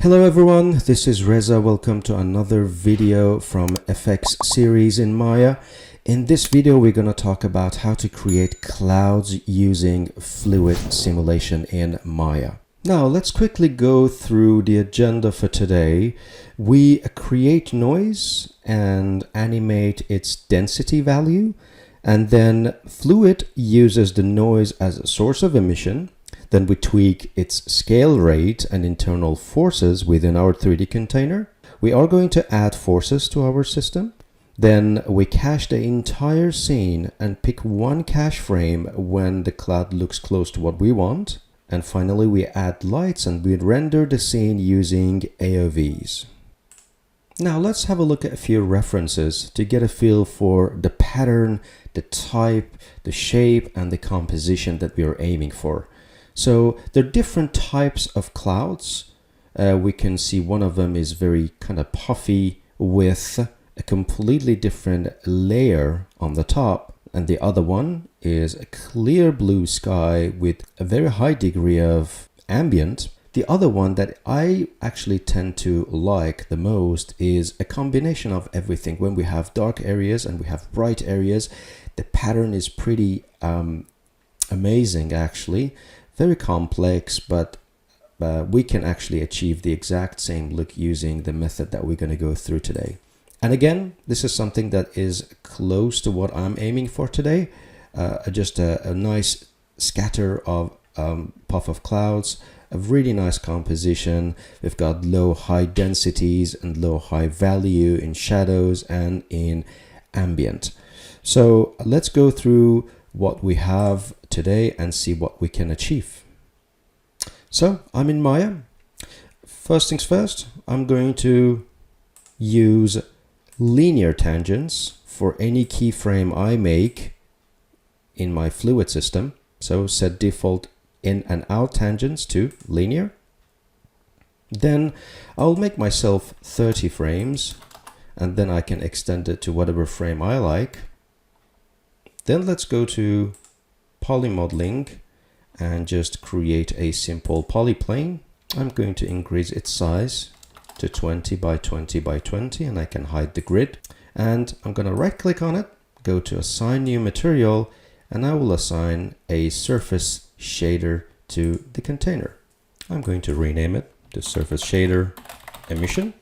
Hello everyone, this is Reza. Welcome to another video from FX series in Maya. In this video, we're going to talk about how to create clouds using fluid simulation in Maya. Now, let's quickly go through the agenda for today. We create noise and animate its density value, and then Fluid uses the noise as a source of emission. Then we tweak its scale rate and internal forces within our 3D container. We are going to add forces to our system. Then we cache the entire scene and pick one cache frame when the cloud looks close to what we want. And finally, we add lights and we render the scene using AOVs. Now let's have a look at a few references to get a feel for the pattern, the type, the shape, and the composition that we are aiming for. So there are different types of clouds. We can see one of them is very kind of puffy with a completely different layer on the top. And the other one is a clear blue sky with a very high degree of ambient. The other one that I actually tend to like the most is a combination of everything. When we have dark areas and we have bright areas, the pattern is pretty amazing actually. Very complex, but we can actually achieve the exact same look using the method that we're going to go through today. And again, this is something that is close to what I'm aiming for today. Just a nice scatter of puff of clouds, a really nice composition. We've got low high densities and low high value in shadows and in ambient. So let's go through what we have today and see what we can achieve. So I'm in Maya. First things first, I'm going to use linear tangents for any keyframe I make in my fluid system. So set default in and out tangents to linear. Then I'll make myself 30 frames and then I can extend it to whatever frame I like. Then let's go to polymodeling and just create a simple polyplane. I'm going to increase its size to 20 by 20 by 20 and I can hide the grid. And I'm going to right click on it, go to assign new material, and I will assign a surface shader to the container. I'm going to rename it to surface shader emission.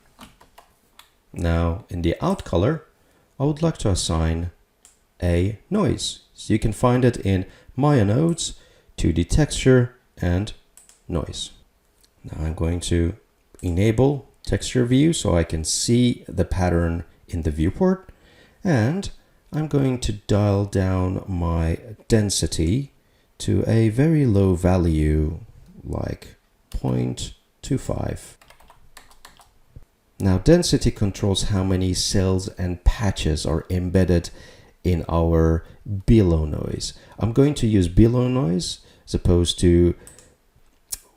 Now in the out color, I would like to assign a noise. So you can find it in Maya nodes, 2D texture, and noise. Now I'm going to enable texture view so I can see the pattern in the viewport. And I'm going to dial down my density to a very low value, like 0.25. Now density controls how many cells and patches are embedded in our below noise. I'm going to use below noise as opposed to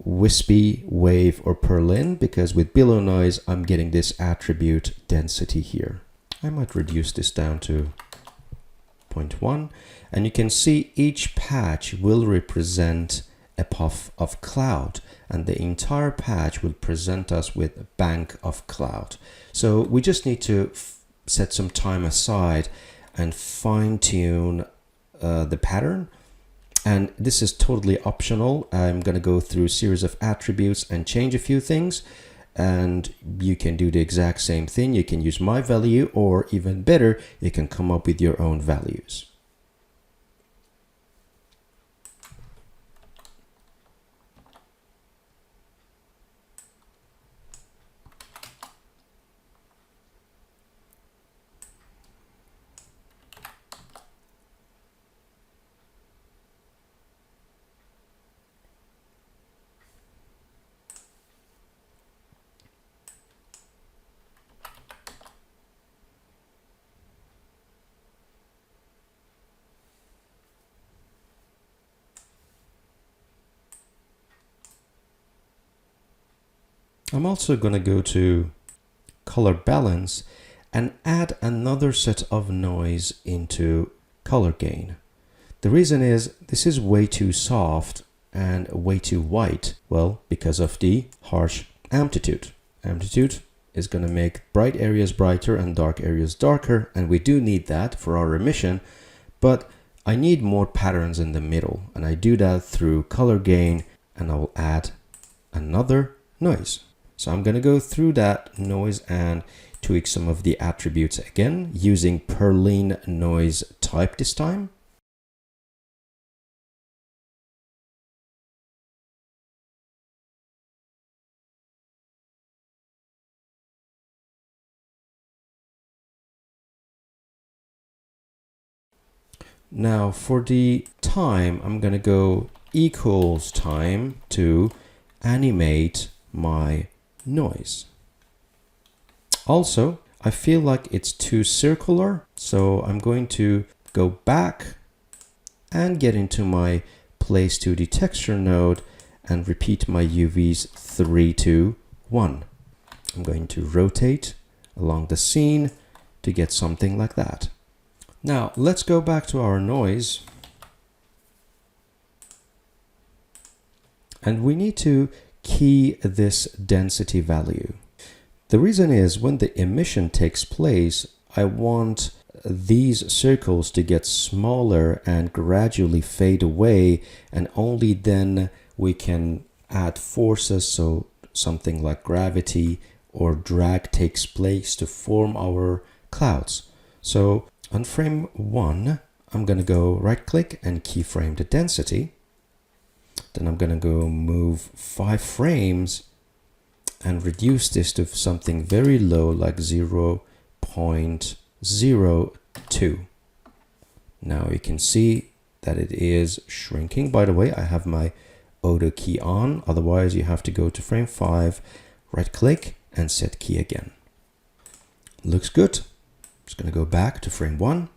wispy, wave, or purlin, because with below noise, I'm getting this attribute density here. I might reduce this down to 0.1, and you can see each patch will represent a puff of cloud, and the entire patch will present us with a bank of cloud. So we just need to set some time aside and fine-tune the pattern, and this is totally optional. I'm going to go through a series of attributes and change a few things, and you can do the exact same thing. You can use my value, or even better, you can come up with your own values. I'm also going to go to color balance and add another set of noise into color gain. The reason is this is way too soft and way too white. Well, because of the harsh amplitude. Amplitude is going to make bright areas brighter and dark areas darker, and we do need that for our emission, but I need more patterns in the middle, and I do that through color gain, and I will add another noise. So I'm going to go through that noise and tweak some of the attributes again using Perlin noise type this time. Now for the time, I'm going to go equals time to animate my noise. Also, I feel like it's too circular, so I'm going to go back and get into my Place 2D texture node and repeat my UVs 3, 2, 1. I'm going to rotate along the scene to get something like that. Now let's go back to our noise, and we need to key this density value. The reason is when the emission takes place, I want these circles to get smaller and gradually fade away, and only then we can add forces, so something like gravity or drag takes place to form our clouds. So on frame 1, I'm going to go right click and keyframe the density. Then I'm going to go move 5 frames and reduce this to something very low like 0.02. Now you can see that it is shrinking. By the way, I have my auto key on. Otherwise, you have to go to frame 5, right click and set key again. Looks good. Just going to go back to frame 1.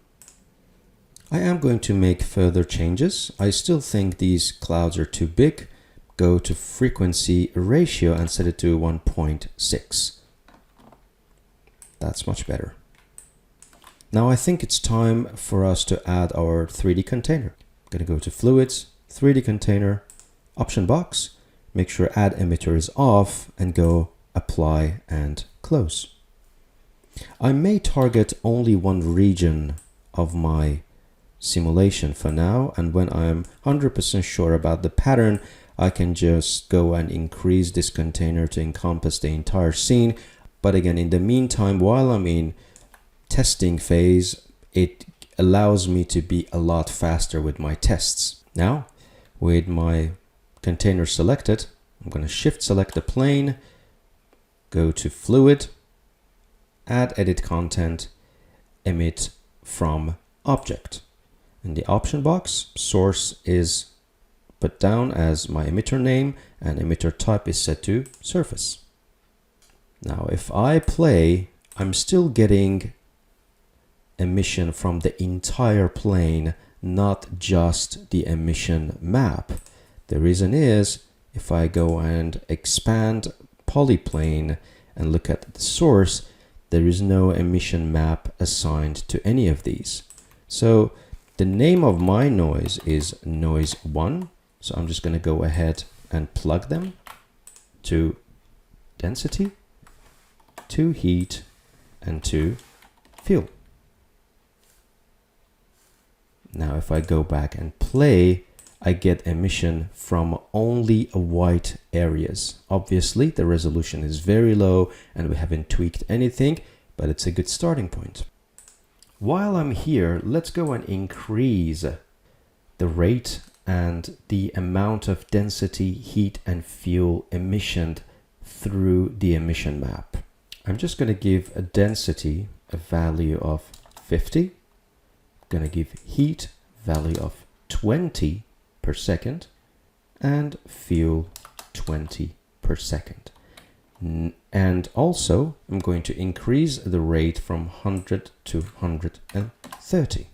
I am going to make further changes. I still think these clouds are too big. Go to frequency ratio and set it to 1.6. That's much better. Now I think it's time for us to add our 3D container. I'm going to go to Fluids, 3D container, option box, make sure add emitter is off, and go apply and close. I may target only one region of my simulation for now, and when I'm 100% sure about the pattern, I can just go and increase this container to encompass the entire scene. But again, in the meantime, while I'm in testing phase, it allows me to be a lot faster with my tests. Now, with my container selected, I'm going to shift select the plane, go to Fluid, add edit content, emit from object. In the option box, source is put down as my emitter name and emitter type is set to surface. Now if I play, I'm still getting emission from the entire plane, not just the emission map. The reason is if I go and expand polyplane and look at the source, there is no emission map assigned to any of these. So the name of my noise is noise 1. So I'm just going to go ahead and plug them to density, to heat, and to fuel. Now if I go back and play, I get emission from only white areas. Obviously the resolution is very low and we haven't tweaked anything, but it's a good starting point. While I'm here, let's go and increase the rate and the amount of density, heat, and fuel emission through the emission map. I'm just going to give a density a value of 50. I'm going to give heat value of 20 per second and fuel 20 per second. And also I'm going to increase the rate from 100 to 130.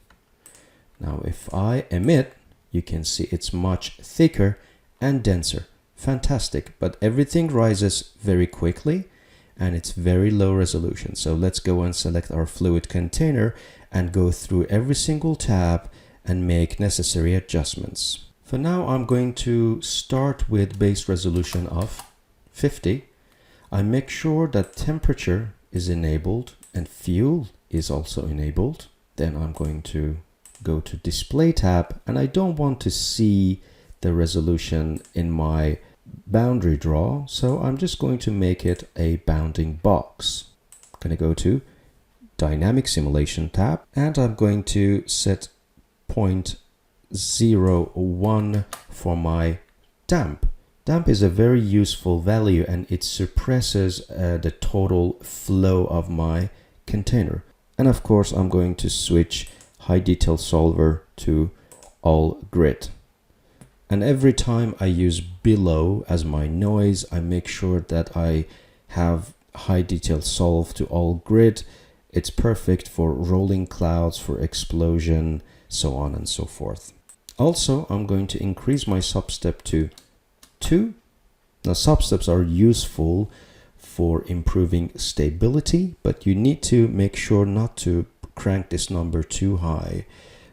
Now if I emit, you can see it's much thicker and denser. Fantastic, but everything rises very quickly and it's very low resolution. So let's go and select our fluid container and go through every single tab and make necessary adjustments. For now, I'm going to start with base resolution of 50. I make sure that temperature is enabled and fuel is also enabled. Then I'm going to go to display tab, and I don't want to see the resolution in my boundary draw, so I'm just going to make it a bounding box. I'm going to go to dynamic simulation tab, and I'm going to set 0.01 for my damp. Damp is a very useful value, and it suppresses the total flow of my container. And of course, I'm going to switch high detail solver to all grid. And every time I use below as my noise, I make sure that I have high detail solve to all grid. It's perfect for rolling clouds, for explosion, so on and so forth. Also, I'm going to increase my substep to 2. Now, substeps are useful for improving stability, but you need to make sure not to crank this number too high.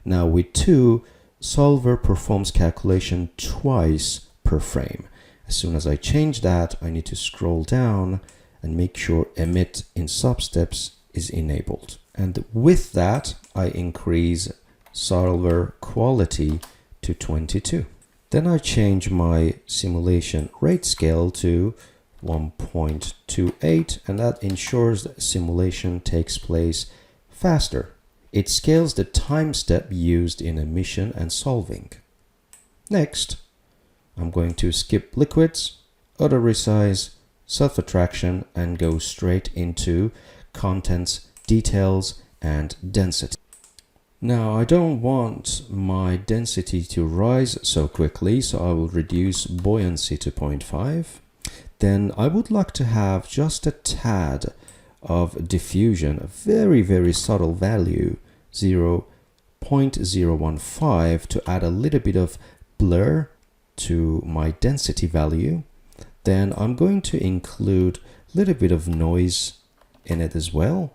Now, with 2, solver performs calculation twice per frame. As soon as I change that, I need to scroll down and make sure emit in substeps is enabled. And with that, I increase solver quality to 22. Then I change my simulation rate scale to 1.28, and that ensures that simulation takes place faster. It scales the time step used in emission and solving. Next, I'm going to skip liquids, auto resize, self-attraction, and go straight into contents, details, and density. Now, I don't want my density to rise so quickly, so I will reduce buoyancy to 0.5. Then I would like to have just a tad of diffusion, a very, very subtle value, 0.015, to add a little bit of blur to my density value. Then I'm going to include a little bit of noise in it as well.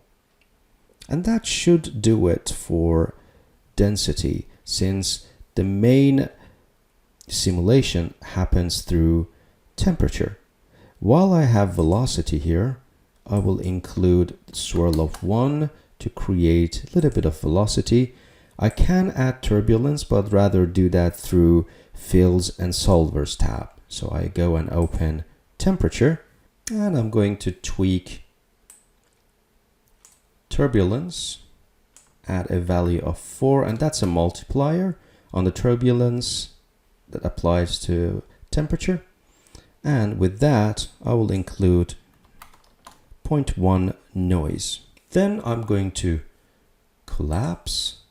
And that should do it for density, since the main simulation happens through temperature. While I have velocity here, I will include swirl of 1 to create a little bit of velocity. I can add turbulence, but rather do that through Fills and Solvers tab. So I go and open temperature, and I'm going to tweak turbulence, add a value of 4, and that's a multiplier on the turbulence that applies to temperature. And with that, I will include 0.1 noise. Then I'm going to collapse,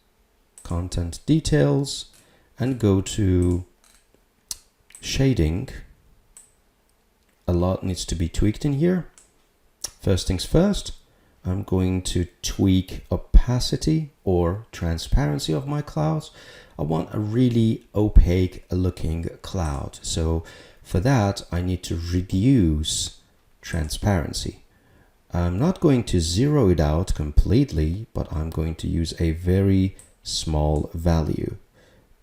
content details, and go to shading. A lot needs to be tweaked in here. First things first, I'm going to tweak opacity or transparency of my clouds. I want a really opaque looking cloud. So for that, I need to reduce transparency. I'm not going to zero it out completely, but I'm going to use a very small value,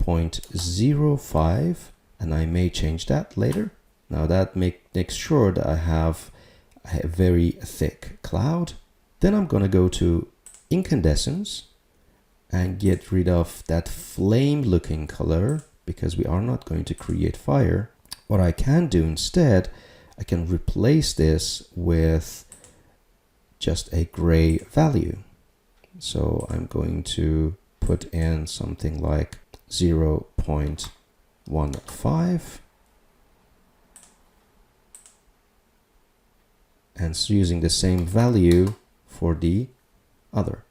0.05, and I may change that later. Now that makes sure that I have a very thick cloud. Then I'm going to go to incandescence and get rid of that flame looking color, because we are not going to create fire. What I can do instead, I can replace this with just a gray value. So I'm going to put in something like 0.15. And so using the same value for the other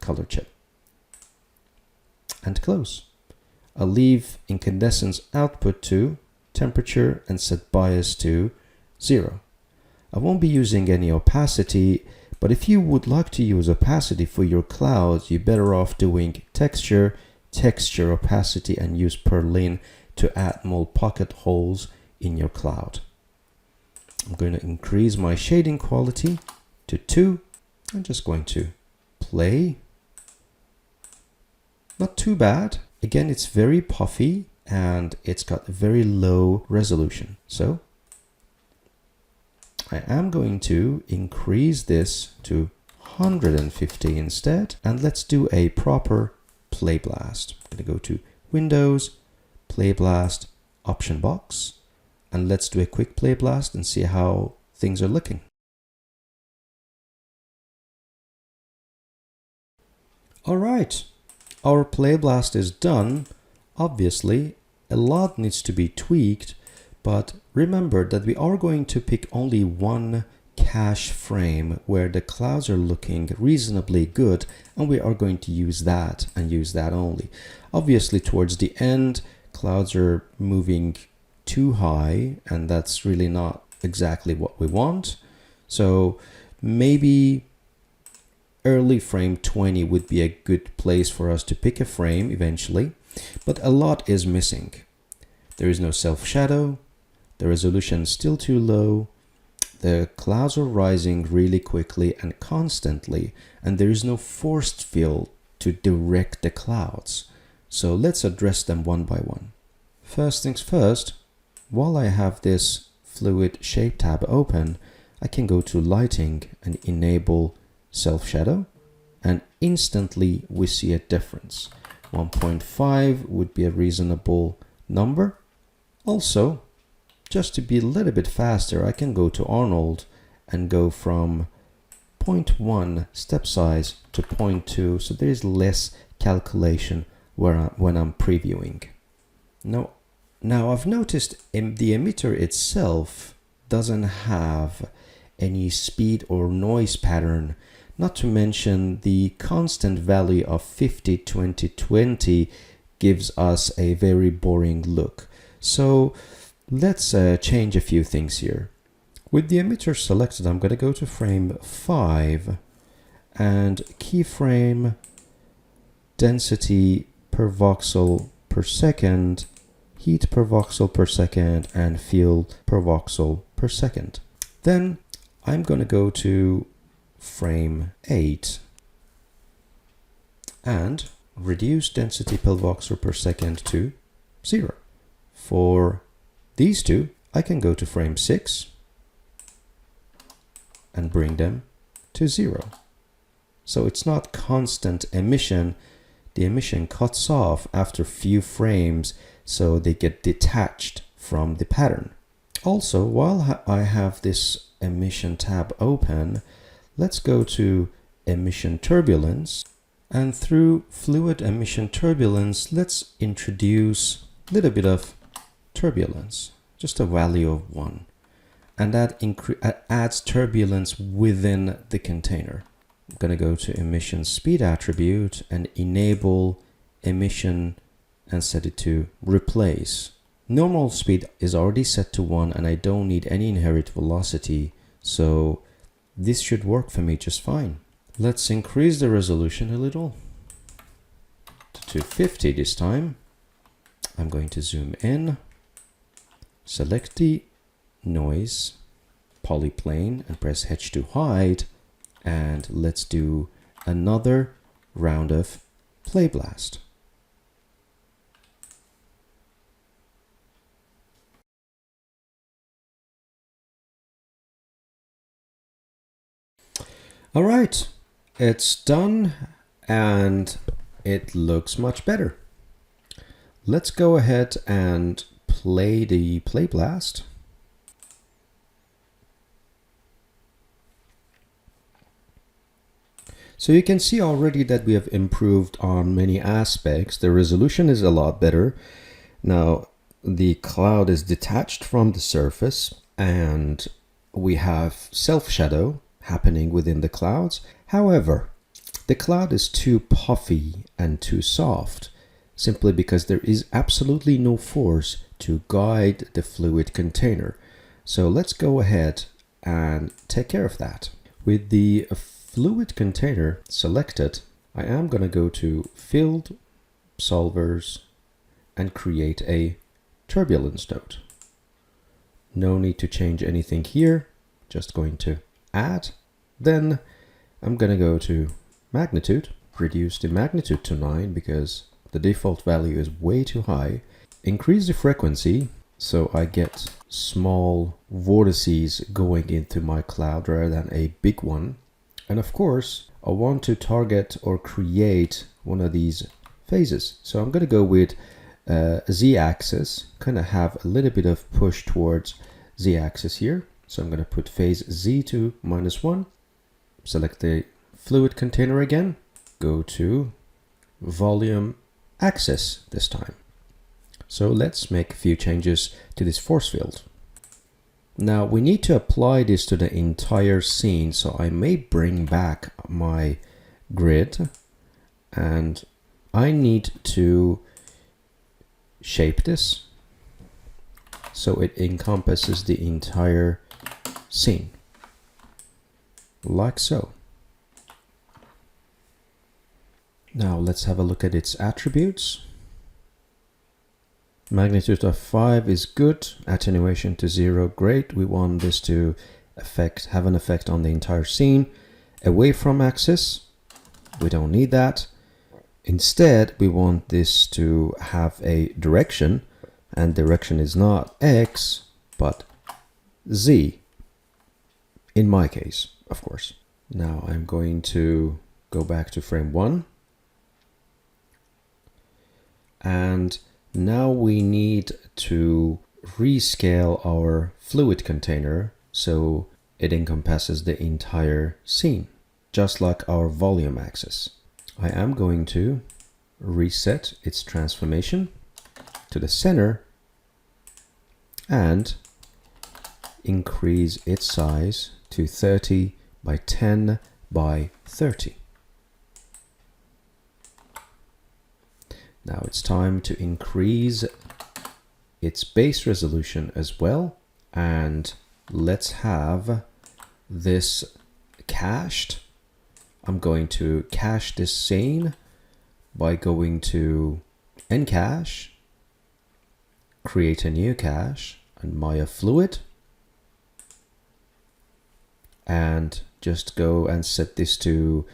color chip. And close. I'll leave incandescence output to temperature and set bias to 0. I won't be using any opacity, but if you would like to use opacity for your clouds, you're better off doing texture, texture opacity, and use Perlin to add more pocket holes in your cloud. I'm going to increase my shading quality to 2. I'm just going to play. Not too bad. Again, it's very puffy and it's got very low resolution. So I am going to increase this to 150 instead, and let's do a proper play blast. I'm going to go to Windows, Play Blast, option box, and let's do a quick play blast and see how things are looking. All right, our play blast is done. Obviously, a lot needs to be tweaked, but remember that we are going to pick only one cache frame where the clouds are looking reasonably good, and we are going to use that and use that only. Obviously, towards the end, clouds are moving too high, and that's really not exactly what we want. So maybe early frame 20 would be a good place for us to pick a frame eventually, but a lot is missing. There is no self shadow, the resolution is still too low, the clouds are rising really quickly and constantly, and there is no forced fill to direct the clouds. So let's address them one by one. First things first, while I have this fluid shape tab open, I can go to lighting and enable self shadow, and instantly we see a difference. 1.5 would be a reasonable number. Also, just to be a little bit faster, I can go to Arnold and go from 0.1 step size to 0.2, so there is less calculation when I'm previewing. Now I've noticed the emitter itself doesn't have any speed or noise pattern, not to mention the constant value of 50, 20, 20 gives us a very boring look. So let's change a few things here. With the emitter selected, I'm going to go to frame 5 and keyframe density per voxel per second, heat per voxel per second, and field per voxel per second. Then I'm going to go to frame 8 and reduce density per voxel per second to 0. For these two, I can go to frame 6 and bring them to 0. So it's not constant emission. The emission cuts off after few frames, so they get detached from the pattern. Also, while I have this emission tab open, let's go to emission turbulence, and through fluid emission turbulence, let's introduce a little bit of turbulence, just a value of 1, and that adds turbulence within the container. I'm going to go to emission speed attribute and enable emission and set it to replace. Normal speed is already set to 1, and I don't need any inherent velocity, so this should work for me just fine. Let's increase the resolution a little to 250 this time. I'm going to zoom in, select the noise polyplane and press H to hide, and let's do another round of play blast. All right, it's done and it looks much better. Let's go ahead and play the play blast. So you can see already that we have improved on many aspects. The resolution is a lot better. Now the cloud is detached from the surface, and we have self shadow happening within the clouds. However, the cloud is too puffy and too soft, simply because there is absolutely no force to guide the fluid container. So let's go ahead and take care of that. With the fluid container selected, I am going to go to Field Solvers and create a turbulence node. No need to change anything here, just going to add. Then I'm going to go to magnitude, reduce the magnitude to 9 because the default value is way too high. Increase the frequency so I get small vortices going into my cloud rather than a big one. And of course, I want to target or create one of these phases. So I'm going to go with Z-axis, kind of have a little bit of push towards Z-axis here. So I'm going to put phase Z to -1, select the fluid container again, go to volume axis this time. So let's make a few changes to this force field. Now we need to apply this to the entire scene, so I may bring back my grid and I need to shape this so it encompasses the entire scene, like so. Now let's have a look at its attributes. Magnitude of 5 is good, attenuation to 0, great. We want this to have an effect on the entire scene. Away from axis, we don't need that. Instead, we want this to have a direction, and direction is not X, but Z, in my case, of course. Now I'm going to go back to frame 1. And now we need to rescale our fluid container so it encompasses the entire scene, just like our volume axis. I am going to reset its transformation to the center and increase its size to 30 by 10 by 30. Now it's time to increase its base resolution as well, and let's have this cached. I'm going to cache this scene by going to nCache, create a new cache, and Maya Fluid, and just go and set this to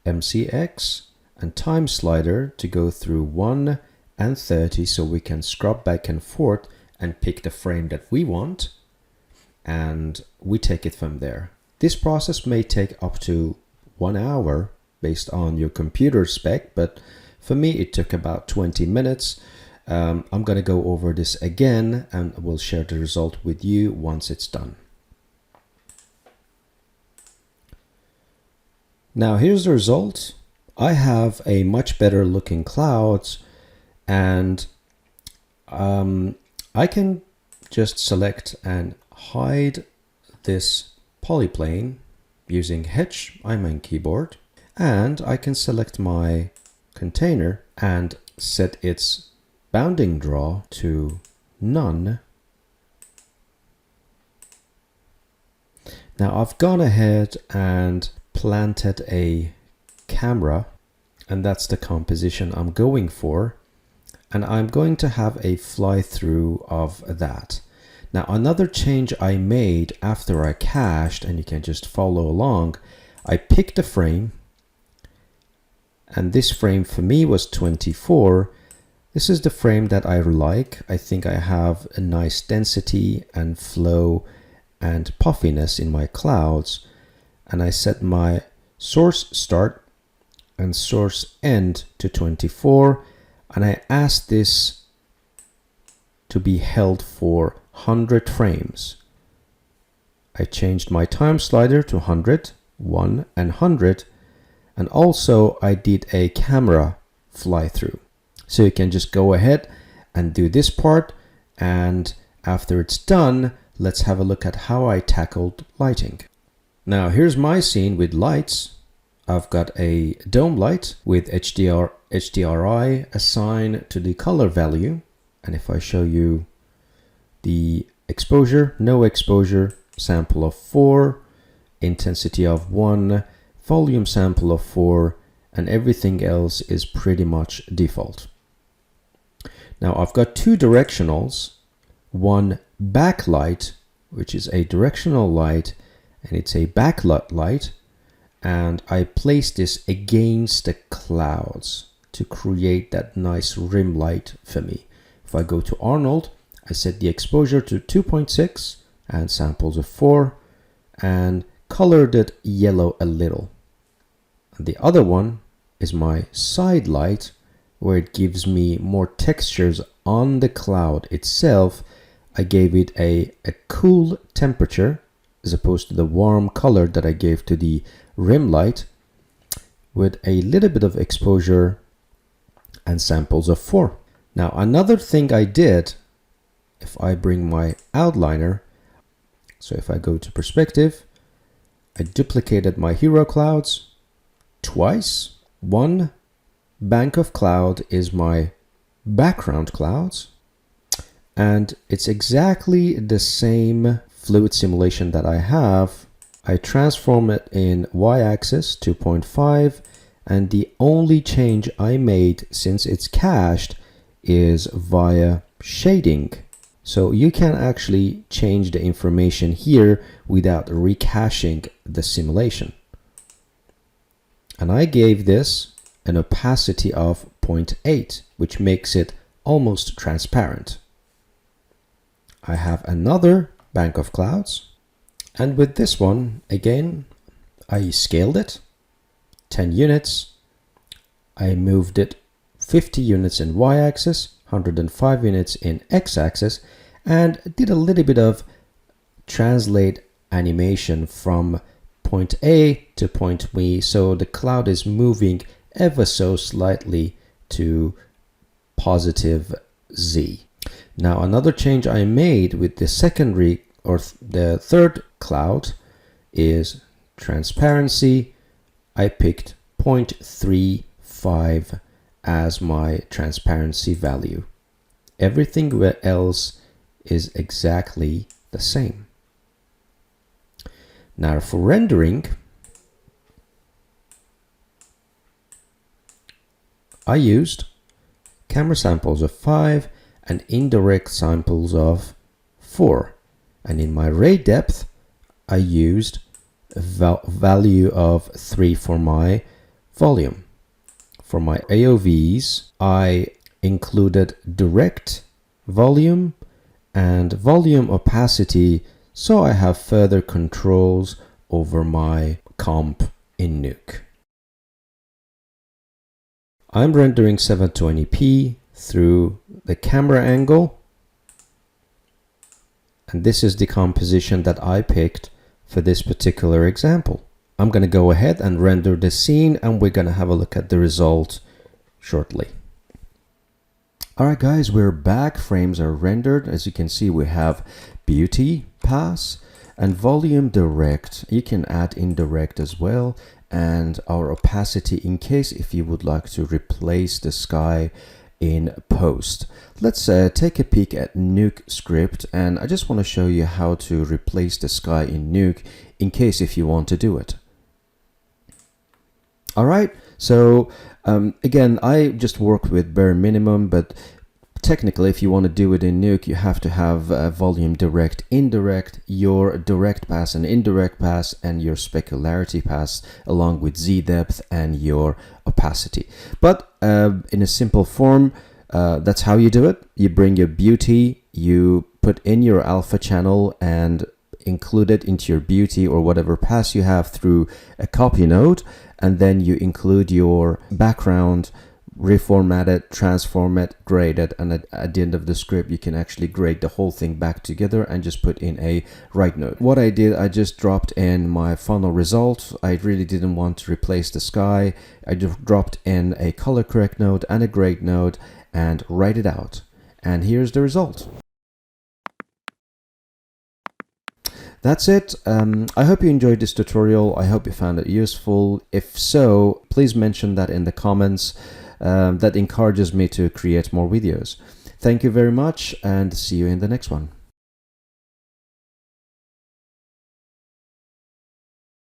MCX and time slider to go through 1 and 30 so we can scrub back and forth and pick the frame that we want, and we take it from there. This process may take up to 1 hour based on your computer spec, but for me it took about 20 minutes. I'm going to go over this again and we'll share the result with you once it's done. Now here's the result. I have a much better looking clouds, and I can just select and hide this polyplane using H, I'm on keyboard, and I can select my container and set its bounding draw to none. Now I've gone ahead and planted a camera, and that's the composition I'm going for, and I'm going to have a fly through of that. Now another change I made after I cached, and you can just follow along, I picked a frame, and this frame for me was 24. This is the frame that I like. I think I have a nice density and flow and puffiness in my clouds, and I set my source start and source end to 24, and I asked this to be held for 100 frames. I changed my time slider to 100, 1 and 100, and also I did a camera fly through. So you can just go ahead and do this part, and after it's done, let's have a look at how I tackled lighting. Now here's my scene with lights. I've got a dome light with HDRI assigned to the color value. And if I show you the exposure, no exposure, sample of 4, intensity of 1, volume sample of 4, and everything else is pretty much default. Now I've got two directionals, one backlight, which is a directional light, and it's a backlight light, and I place this against the clouds to create that nice rim light for me. If I go to Arnold I set the exposure to 2.6 and samples of 4 and colored it yellow a little. And the other one is my side light, where it gives me more textures on the cloud itself. I gave it a cool temperature as opposed to the warm color that I gave to the rim light, with a little bit of exposure and samples of 4. Now another thing I did, if I bring my outliner, so if I go to perspective, I duplicated my hero clouds twice. One bank of cloud is my background clouds, and it's exactly the same fluid simulation that I have. I transform it in y-axis 2.5, and the only change I made, since it's cached, is via shading. So you can actually change the information here without recaching the simulation. And I gave this an opacity of 0.8, which makes it almost transparent. I have another bank of clouds, and with this one, again, I scaled it 10 units. I moved it 50 units in y-axis, 105 units in x-axis, and did a little bit of translate animation from point A to point B, so the cloud is moving ever so slightly to positive Z. Now another change I made with the secondary or the third cloud is transparency. I picked 0.35 as my transparency value. Everything else is exactly the same. Now for rendering, I used camera samples of 5 and indirect samples of 4. And in my ray depth, I used a value of 3 for my volume. For my AOVs, I included direct volume and volume opacity, so I have further controls over my comp in Nuke. I'm rendering 720p through the camera angle, and this is the composition that I picked for this particular example. I'm going to go ahead and render the scene, and we're going to have a look at the result shortly. Alright guys, we're back. Frames are rendered. As you can see, we have beauty pass and volume direct. You can add indirect as well, and our opacity in case if you would like to replace the sky in post. Let's take a peek at Nuke script, and I just want to show you how to replace the sky in Nuke in case if you want to do it. Alright, so again, I just worked with bare minimum, but technically if you want to do it in Nuke, you have to have volume direct, indirect, your direct pass and indirect pass, and your specularity pass, along with Z depth and your opacity. But in a simple form, that's how you do it. You bring your beauty, you put in your alpha channel and include it into your beauty or whatever pass you have through a copy node, and then you include your background, reformat it, transform it, grade it, and at the end of the script you can actually grade the whole thing back together and just put in a write node. What I did, I just dropped in my final result. I really didn't want to replace the sky. I just dropped in a color correct node and a grade node and write it out, and here's the result. That's it. I hope you enjoyed this tutorial. I hope you found it useful. If so, please mention that in the comments. That encourages me to create more videos. Thank you very much, and see you in the next one.